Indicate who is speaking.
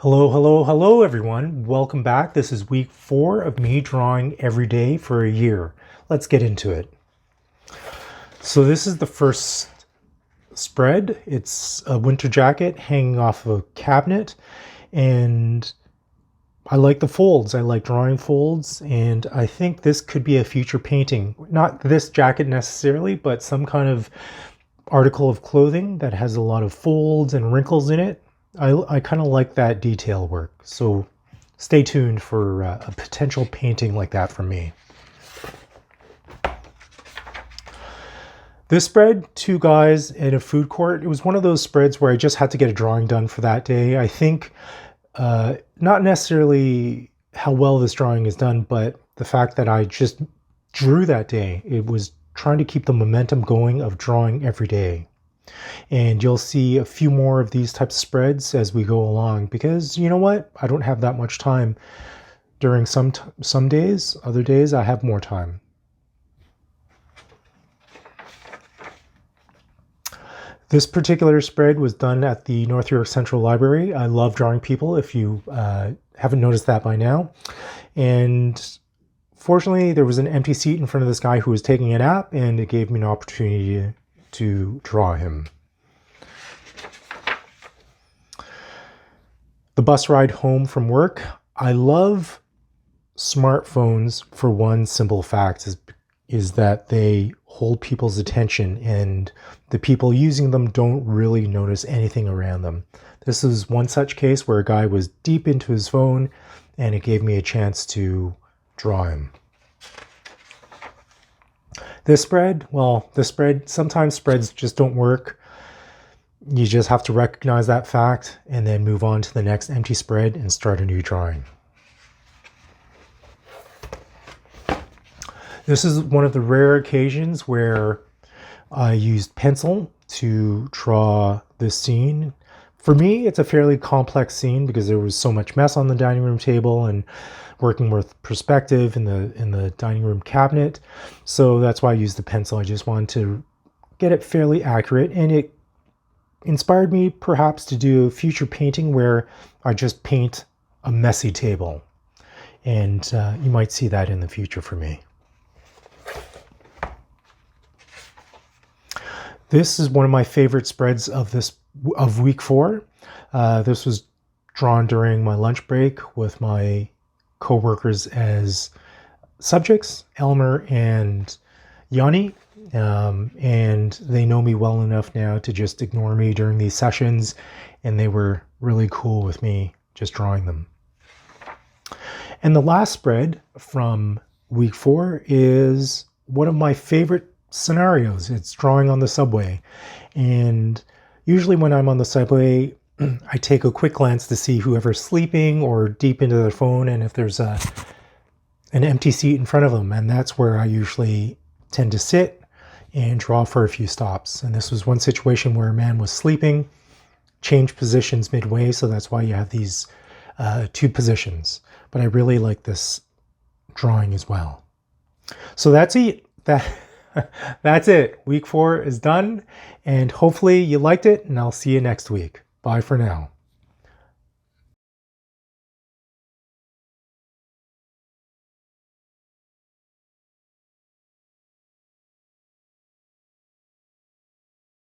Speaker 1: Hello, hello, hello everyone. Welcome back. This is week 4 of me drawing every day for a year. Let's get into it. So this is the first spread. It's a winter jacket hanging off of a cabinet, and I like the folds. I like drawing folds, and I think this could be a future painting. Not this jacket necessarily, but some kind of article of clothing that has a lot of folds and wrinkles in it. I kind of like that detail work, so stay tuned for a potential painting like that from me. This spread, two guys in a food court, it was one of those spreads where I just had to get a drawing done for that day. I think not necessarily how well this drawing is done, but the fact that I just drew that day. It was trying to keep the momentum going of drawing every day. And you'll see a few more of these types of spreads as we go along, because you know what? I don't have that much time during some days. Other days I have more time. This particular spread was done at the North York Central Library. I love drawing people, if you haven't noticed that by now. And fortunately, there was an empty seat in front of this guy who was taking a nap, and it gave me an opportunity to draw him. The bus ride home from work. I love smartphones for one simple fact is that they hold people's attention, and the people using them don't really notice anything around them. This is one such case where a guy was deep into his phone, and it gave me a chance to draw him. This spread, sometimes spreads just don't work. You just have to recognize that fact and then move on to the next empty spread and start a new drawing. This is one of the rare occasions where I used pencil to draw this scene. For me, it's a fairly complex scene because there was so much mess on the dining room table and working with perspective in the dining room cabinet. So that's why I used the pencil. I just wanted to get it fairly accurate, and it inspired me perhaps to do a future painting where I just paint a messy table. And you might see that in the future for me. This is one of my favorite spreads of week 4. This was drawn during my lunch break with my co-workers as subjects, Elmer and Yanni, and they know me well enough now to just ignore me during these sessions, and they were really cool with me just drawing them. And the last spread from week 4 is one of my favorite scenarios. It's drawing on the subway, and usually when I'm on the subway, I take a quick glance to see whoever's sleeping or deep into their phone, and if there's an empty seat in front of them, and that's where I usually tend to sit and draw for a few stops. And this was one situation where a man was sleeping, changed positions midway, so that's why you have these two positions. But I really like this drawing as well. So that's it. That's it. Week 4 is done, and hopefully you liked it, and I'll see you next week. Bye for now.